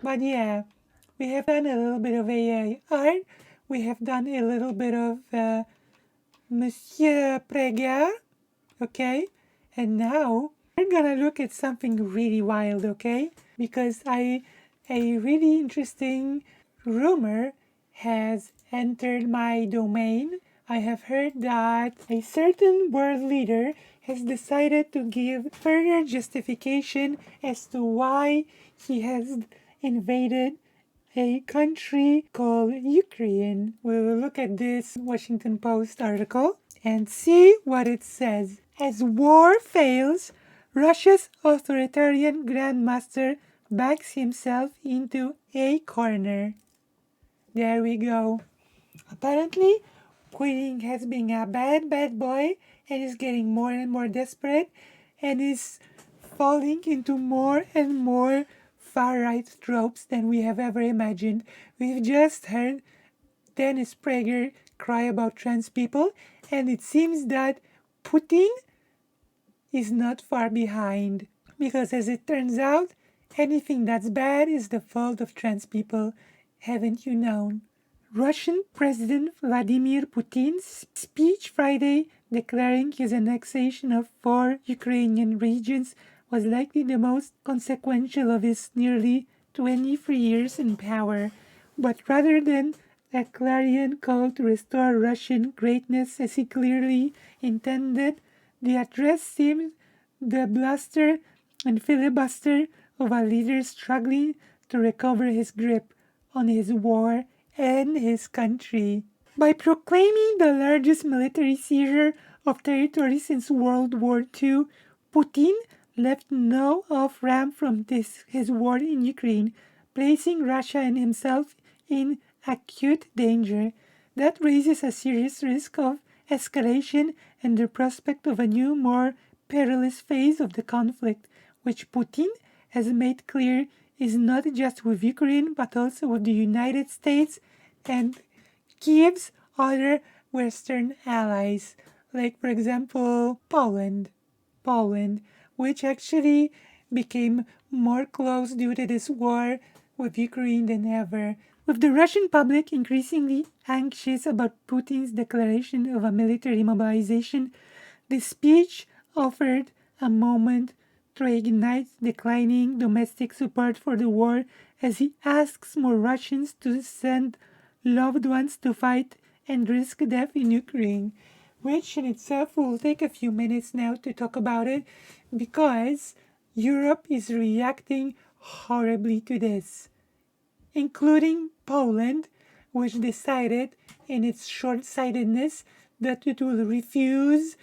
But yeah, we have done a little bit of AI art. We have done a little bit of Monsieur Pregar, okay? And now we're gonna look at something really wild, okay? Because a really interesting rumor has entered my domain. I have heard that a certain world leader has decided to give further justification as to why he has invaded a country called Ukraine. We will look at this Washington Post article and see what it says. As war fails, Russia's authoritarian grandmaster backs himself into a corner. There we go. Apparently, Putin has been a bad boy and is getting more and more desperate and is falling into more and more far-right tropes than we have ever imagined. We've just heard Dennis Prager cry about trans people, and it seems that Putin is not far behind. Because as it turns out, anything that's bad is the fault of trans people. Haven't you known? Russian President Vladimir Putin's speech Friday declaring his annexation of 4 Ukrainian regions was likely the most consequential of his nearly 23 years in power. But rather than a clarion call to restore Russian greatness as he clearly intended, the address seemed the bluster and filibuster of a leader struggling to recover his grip on his war and his country. By proclaiming the largest military seizure of territory since World War II, Putin left no off-ramp from his war in Ukraine, placing Russia and himself in acute danger. That raises a serious risk of escalation and the prospect of a new, more perilous phase of the conflict, which Putin has made clear is not just with Ukraine but also with the United States and Kiev's other Western allies, like for example Poland, which actually became more close due to this war with Ukraine than ever. With the Russian public increasingly anxious about Putin's declaration of a military mobilization, the speech offered a moment to ignite declining domestic support for the war as he asks more Russians to send loved ones to fight and risk death in Ukraine, which in itself will take a few minutes now to talk about it because Europe is reacting horribly to this, including Poland, which decided in its short-sightedness that it will refuse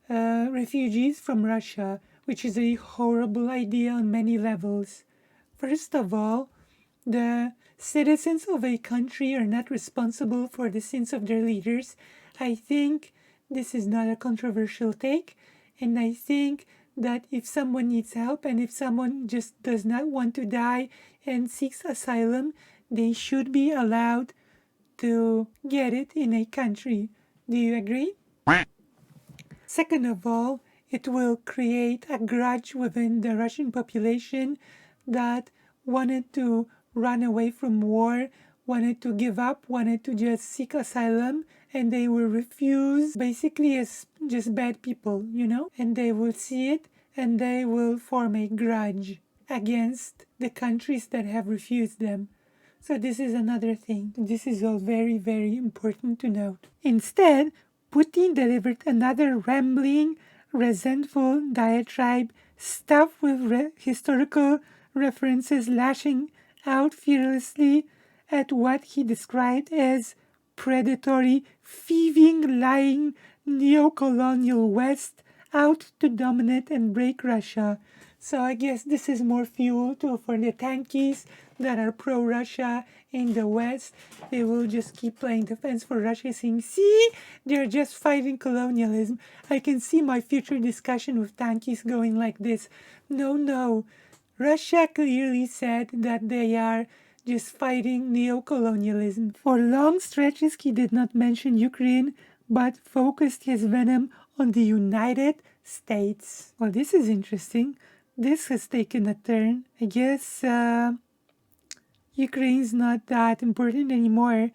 refugees from Russia, which is a horrible idea on many levels. First of all, the citizens of a country are not responsible for the sins of their leaders. I think this is not a controversial take, and I think that if someone needs help and if someone just does not want to die and seeks asylum, they should be allowed to get it in a country. Do you agree? Second of all, it will create a grudge within the Russian population that wanted to run away from war, wanted to give up, wanted to just seek asylum, and they will refuse basically as just bad people, and they will see it and they will form a grudge against the countries that have refused them. So this is another thing. This is all very, very important to note. Instead, Putin delivered another rambling, resentful diatribe stuffed with historical references, lashing out fearlessly at what he described as predatory, thieving, lying, neo-colonial West out to dominate and break Russia. So I guess this is more fuel for the tankies that are pro-Russia in the West. They will just keep playing defense for Russia, saying, see, they're just fighting colonialism. I can see my future discussion with tankies going like this. No. Russia clearly said that they are just fighting neo-colonialism. For long stretches, he did not mention Ukraine, but focused his venom on the United States. Well, this is interesting. This has taken a turn. I guess Ukraine's not that important anymore.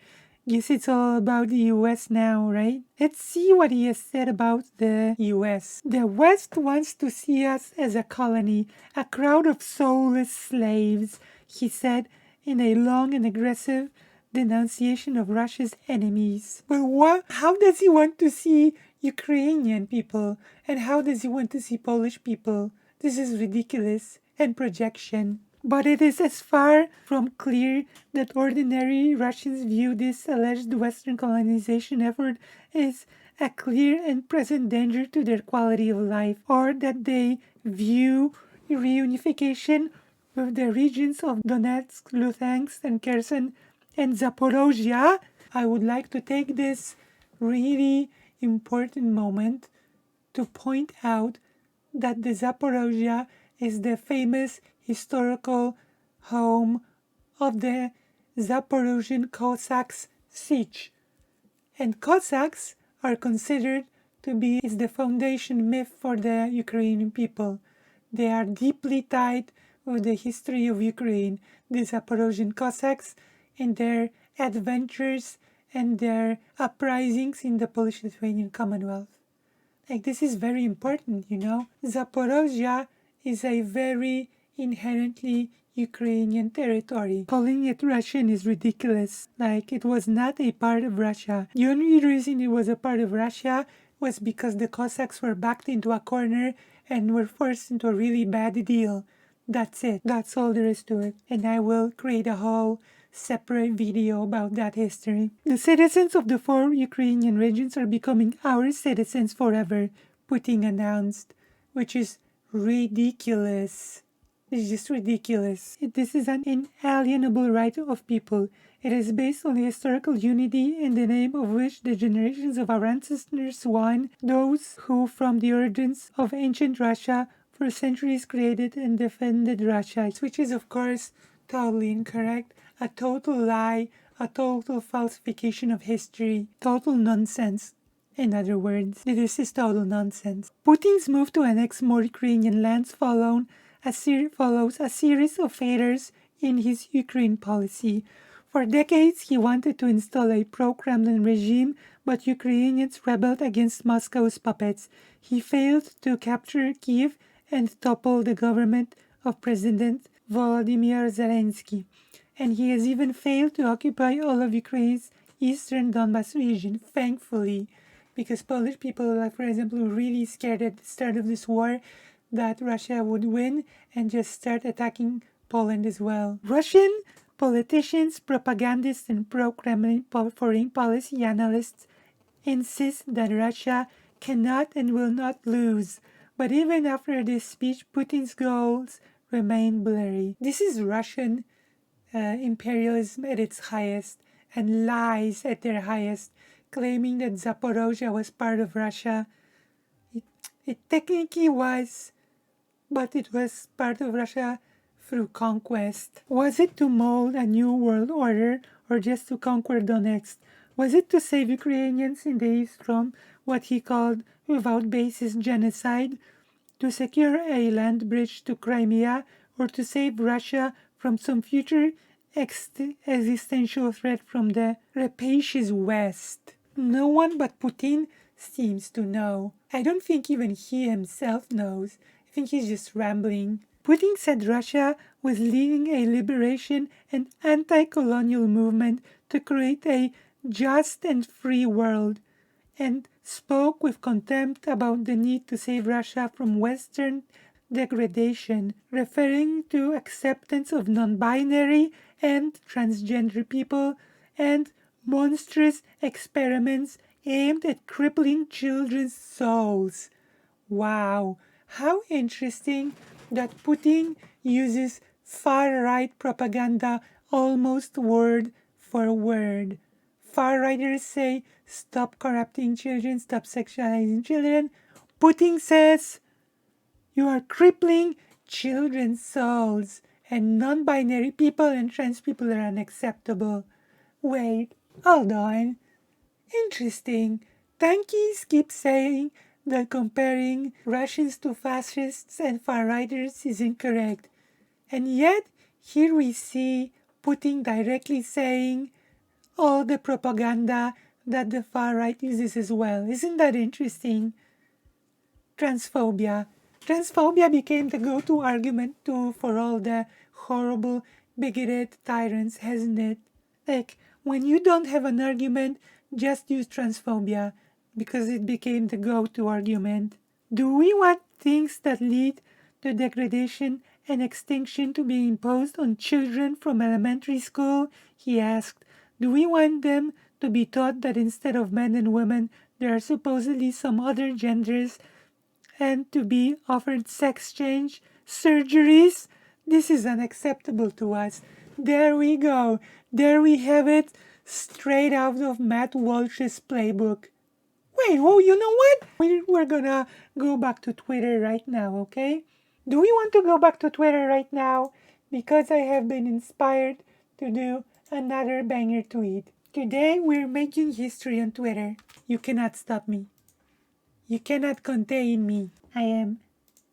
Guess it's all about the US now, right? Let's see what he has said about the US. The West wants to see us as a colony, a crowd of soulless slaves, he said in a long and aggressive denunciation of Russia's enemies. But how does he want to see Ukrainian people? And how does he want to see Polish people? This is ridiculous and projection. But it is as far from clear that ordinary Russians view this alleged Western colonization effort as a clear and present danger to their quality of life, or that they view reunification with the regions of Donetsk, Luhansk, and Kherson and Zaporozhia. I would like to take this really important moment to point out that the Zaporozhia is the famous historical home of the Zaporozhian Cossacks siege. And Cossacks are considered to be the foundation myth for the Ukrainian people. They are deeply tied with the history of Ukraine, the Zaporozhian Cossacks and their adventures and their uprisings in the Polish-Lithuanian Commonwealth. Like, this is very important, you know. Zaporozhia is a very inherently Ukrainian territory. Calling it Russian is ridiculous. Like, it was not a part of Russia. The only reason it was a part of Russia was because the Cossacks were backed into a corner and were forced into a really bad deal. That's it. That's all there is to it. And I will create a whole separate video about that history. The citizens of the 4 Ukrainian regions are becoming our citizens forever, Putin announced, which is ridiculous. It's just ridiculous. This is an inalienable right of people. It is based on historical unity in the name of which the generations of our ancestors won, those who from the origins of ancient Russia for centuries created and defended Russia, which is of course totally incorrect, a total lie, a total falsification of history, total nonsense. In other words, this is total nonsense. Putin's move to annex more Ukrainian lands follows a series of failures in his Ukraine policy. For decades, he wanted to install a pro-Kremlin regime, but Ukrainians rebelled against Moscow's puppets. He failed to capture Kiev and topple the government of President Volodymyr Zelensky. And he has even failed to occupy all of Ukraine's eastern Donbas region, thankfully, because Polish people are, for example, really scared at the start of this war that Russia would win and just start attacking Poland as well. Russian politicians, propagandists, and pro-Kremlin foreign policy analysts insist that Russia cannot and will not lose. But even after this speech, Putin's goals remain blurry. This is Russian imperialism at its highest and lies at their highest, claiming that Zaporozhia was part of Russia. It technically was, but it was part of Russia through conquest. Was it to mold a new world order or just to conquer Donetsk? Was it to save Ukrainians in the east from what he called without basis genocide, to secure a land bridge to Crimea, or to save Russia from some future existential threat from the rapacious West? No one but Putin seems to know. I don't think even he himself knows. I think he's just rambling. Putin said Russia was leading a liberation and anti-colonial movement to create a just and free world, and spoke with contempt about the need to save Russia from Western degradation, referring to acceptance of non-binary and transgender people and monstrous experiments aimed at crippling children's souls. Wow, how interesting that Putin uses far-right propaganda almost word for word. Far-righters say, stop corrupting children, stop sexualizing children. Putin says, you are crippling children's souls, and non-binary people and trans people are unacceptable. Wait, hold on. Interesting. Tankies keep saying that comparing Russians to fascists and far-righters is incorrect. And yet, here we see Putin directly saying all the propaganda that the far right uses as well. Isn't that interesting? Transphobia. Transphobia became the go-to argument for all the horrible, bigoted tyrants, hasn't it? Like, when you don't have an argument, just use transphobia, because it became the go-to argument. Do we want things that lead to degradation and extinction to be imposed on children from elementary school? He asked. Do we want them to be taught that instead of men and women, there are supposedly some other genders, and to be offered sex change surgeries? This is unacceptable to us. There we go. There we have it, straight out of Matt Walsh's playbook. Wait, oh, you know what? We're gonna go back to Twitter right now, okay? Do we want to go back to Twitter right now? Because I have been inspired to do another banger tweet. Today we're making history on Twitter. You cannot stop me. You cannot contain me. I am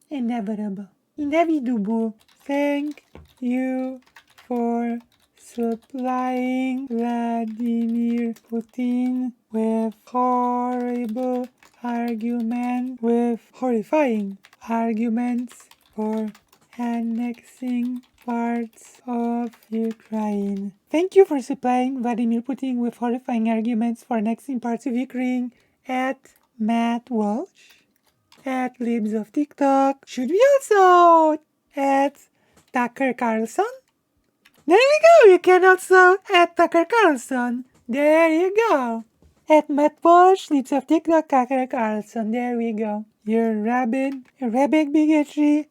inevitable. Inevitable. Thank you for supplying Vladimir Putin with horrifying arguments for annexing parts of Ukraine. Thank you for supplying Vladimir Putin with horrifying arguments for annexing parts of Ukraine. At Matt Walsh, at Libs of TikTok. Should we also at Tucker Carlson? There we go! You can also at Tucker Carlson. There you go. At Matt Walsh, Libs of TikTok, Tucker Carlson. There we go. Your rabid bigotry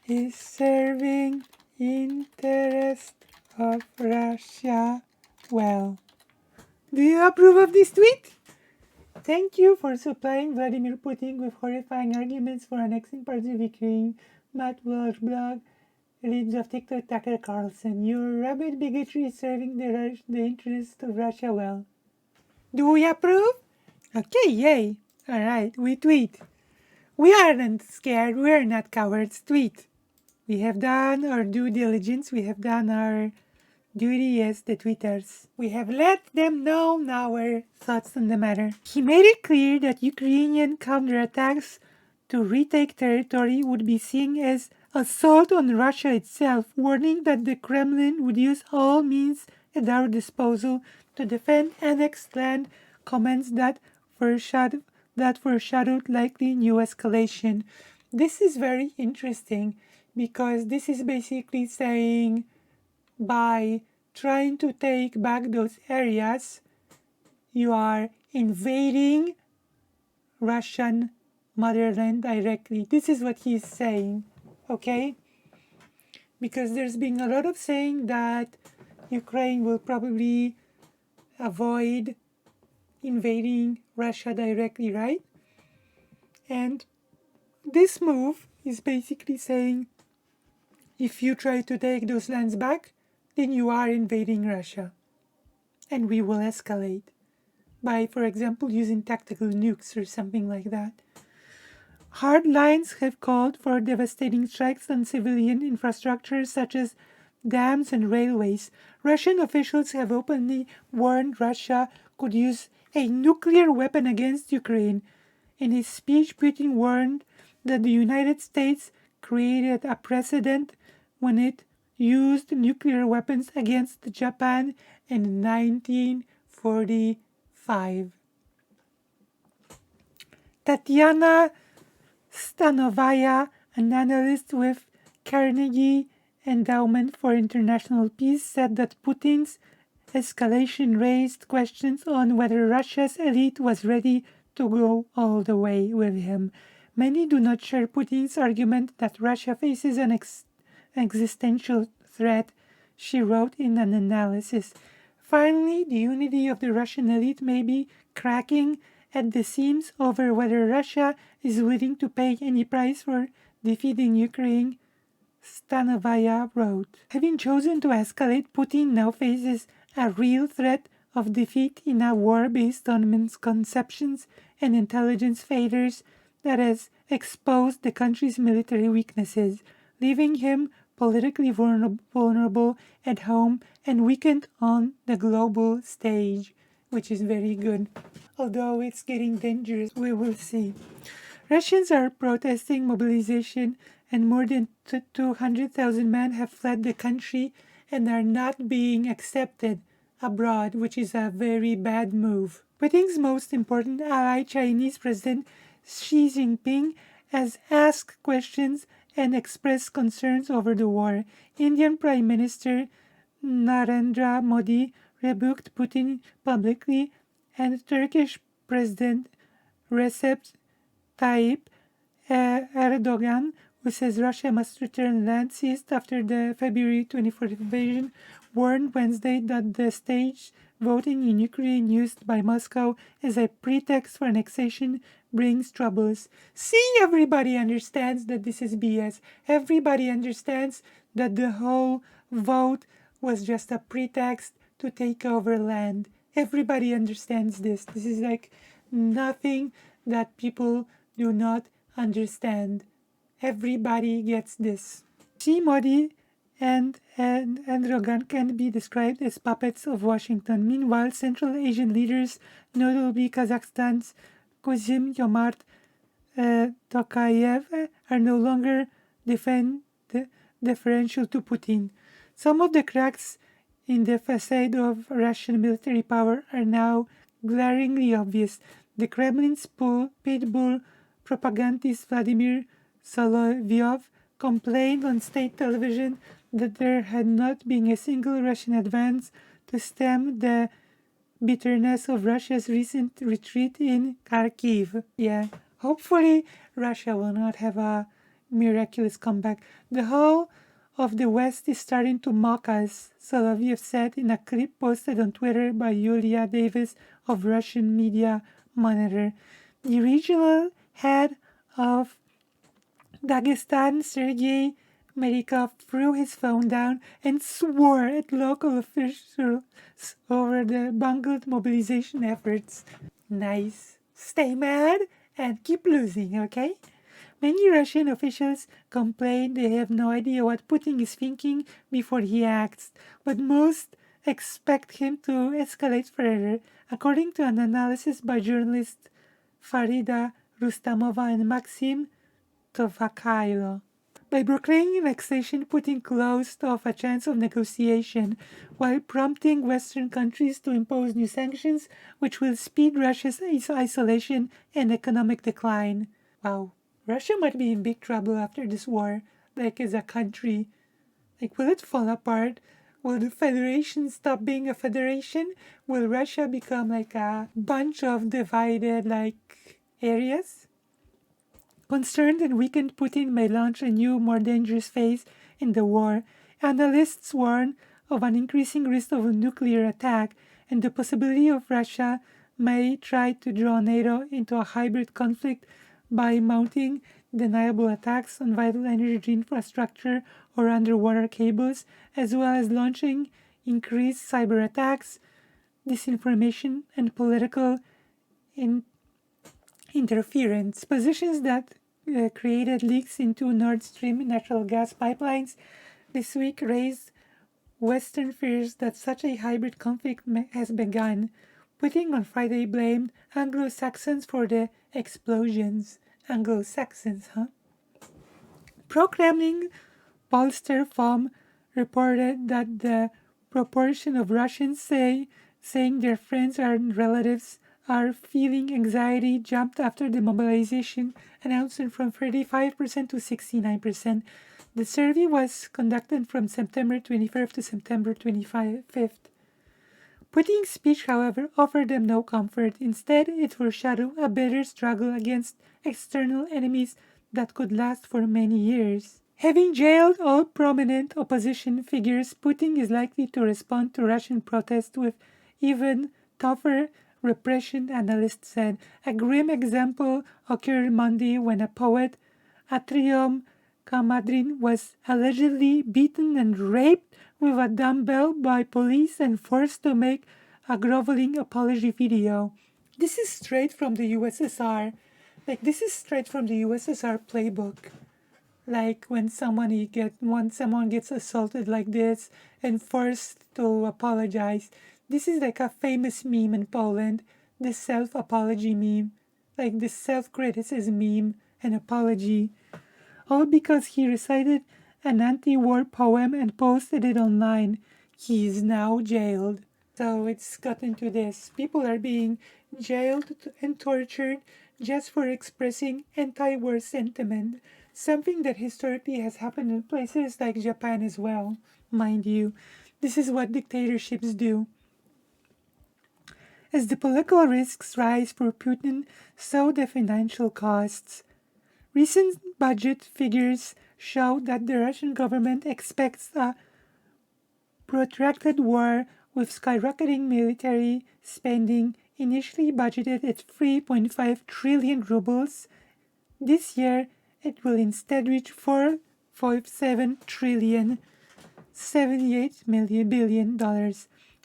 is serving interest of Russia well. Do you approve of this tweet? Thank you for supplying Vladimir Putin with horrifying arguments for annexing parts of Ukraine. Matt Walsh blog, Libs of TikTok, Tucker Carlson. Your rabid bigotry is serving the interest of Russia well. Do we approve? Okay, yay. Alright, we tweet. We aren't scared, we're not cowards. Tweet. We have done our due diligence, we have done our duty as the tweeters. We have let them know our thoughts on the matter. He made it clear that Ukrainian counterattacks to retake territory would be seen as assault on Russia itself, warning that the Kremlin would use all means at our disposal to defend annexed land, comments that foreshadowed likely new escalation. This is very interesting because this is basically saying, by trying to take back those areas, you are invading Russian motherland directly. This is what he's saying, okay? Because there's been a lot of saying that Ukraine will probably avoid invading Russia directly, right? And this move is basically saying, if you try to take those lands back, then you are invading Russia. And we will escalate by, for example, using tactical nukes or something like that. Hardlines have called for devastating strikes on civilian infrastructure such as dams and railways. Russian officials have openly warned Russia could use a nuclear weapon against Ukraine. In his speech, Putin warned that the United States created a precedent when it used nuclear weapons against Japan in 1945. Tatiana Stanovaya, an analyst with Carnegie Endowment for International Peace, said that Putin's escalation raised questions on whether Russia's elite was ready to go all the way with him. Many do not share Putin's argument that Russia faces an existential threat, she wrote in an analysis. Finally, the unity of the Russian elite may be cracking at the seams over whether Russia is willing to pay any price for defeating Ukraine, Stanovaya wrote. Having chosen to escalate, Putin now faces a real threat of defeat in a war based on misconceptions and intelligence failures that has exposed the country's military weaknesses, leaving him politically vulnerable at home and weakened on the global stage, which is very good. Although it's getting dangerous, we will see. Russians are protesting mobilization, and more than 200,000 men have fled the country and are not being accepted abroad, which is a very bad move. Putin's most important ally, Chinese President Xi Jinping, has asked questions and expressed concerns over the war. Indian Prime Minister Narendra Modi rebuked Putin publicly, and Turkish President Recep Tayyip Erdogan, who says Russia must return land seized after the February 24th invasion, warned Wednesday that the staged voting in Ukraine used by Moscow as a pretext for annexation brings troubles. See, everybody understands that this is BS. Everybody understands that the whole vote was just a pretext to take over land. Everybody understands this. This is like nothing that people do not understand. Everybody gets this. Xi, Modi, and Erdogan can be described as puppets of Washington. Meanwhile, Central Asian leaders, notably Kazakhstan's Kazym-Jomart Tokayev, are no longer deferential to Putin. Some of the cracks in the facade of Russian military power are now glaringly obvious. The Kremlin's pitbull propagandist Vladimir Solovyov complained on state television that there had not been a single Russian advance to stem the bitterness of Russia's recent retreat in Kharkiv. Yeah, hopefully Russia will not have a miraculous comeback. The whole of the West is starting to mock us, Solovyov said in a clip posted on Twitter by Yulia Davis of Russian Media Monitor. The regional head of Dagestan, Sergei Merikov, threw his phone down and swore at local officials over the bungled mobilization efforts. Nice. Stay mad and keep losing, okay? Many Russian officials complain they have no idea what Putin is thinking before he acts, but most expect him to escalate further, according to an analysis by journalists Farida Rustamova and Maxim Tovakailo. By proclaiming annexation, Putin closed off a chance of negotiation, while prompting Western countries to impose new sanctions, which will speed Russia's isolation and economic decline. Wow. Russia might be in big trouble after this war, like as a country. Like, will it fall apart? Will the federation stop being a federation? Will Russia become like a bunch of divided, like, areas? Concerned and weakened, Putin may launch a new, more dangerous phase in the war. Analysts warn of an increasing risk of a nuclear attack and the possibility of Russia may try to draw NATO into a hybrid conflict by mounting deniable attacks on vital energy infrastructure or underwater cables, as well as launching increased cyber attacks, disinformation, and political interference. Positions that created leaks into Nord Stream natural gas pipelines this week raised Western fears that such a hybrid conflict has begun. Putin on Friday blamed Anglo-Saxons for the explosions. Anglo-Saxons, huh? Pro-Kremlin pollster FOM reported that the proportion of Russians saying their friends and relatives are feeling anxiety jumped after the mobilization announcement from 35% to 69%. The survey was conducted from September 25th to September 25th. Putin's speech, however, offered them no comfort. Instead, it foreshadowed a bitter struggle against external enemies that could last for many years. Having jailed all prominent opposition figures, Putin is likely to respond to Russian protests with even tougher repression, analysts said. A grim example occurred Monday when a poet, Atrium Kamadrin, was allegedly beaten and raped with a dumbbell by police and forced to make a groveling apology video. This is straight from the USSR. Like, this is straight from the USSR playbook. like when someone gets assaulted like this and forced to apologize. This is like a famous meme in Poland, the self-apology meme, like the self-criticism meme and apology, all because he recited an anti-war poem and posted it online. He is now jailed. So it's gotten to this. People are being jailed and tortured just for expressing anti-war sentiment, something that historically has happened in places like Japan as well, mind you. This is what dictatorships do. As the political risks rise for Putin, so the financial costs. Recent budget figures show that the Russian government expects a protracted war with skyrocketing military spending initially budgeted at 3.5 trillion rubles. This year, it will instead reach 4.7 trillion, $78 billion,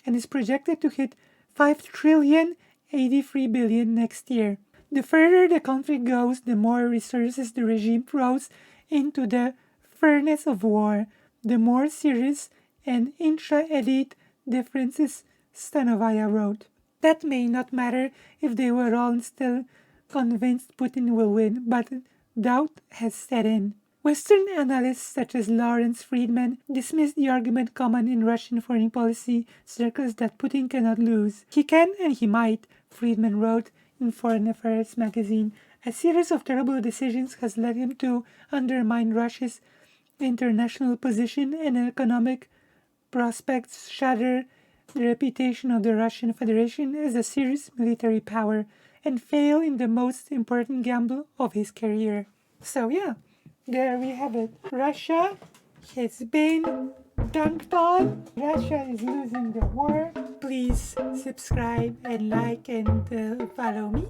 and is projected to hit 5 trillion, 83 billion next year. The further the conflict goes, the more resources the regime throws into the furnace of war, the more serious and intra-elite differences, Stanovaya wrote. That may not matter if they were all still convinced Putin will win, but doubt has set in. Western analysts such as Lawrence Friedman dismiss the argument common in Russian foreign policy circles that Putin cannot lose. He can and he might, Friedman wrote in Foreign Affairs magazine. A series of terrible decisions has led him to undermine Russia's international position and economic prospects shatter the reputation of the Russian Federation as a serious military power and fail in the most important gamble of his career. So yeah, there we have it. Russia has been dunked on. Russia is losing the war. Please subscribe and like and follow me.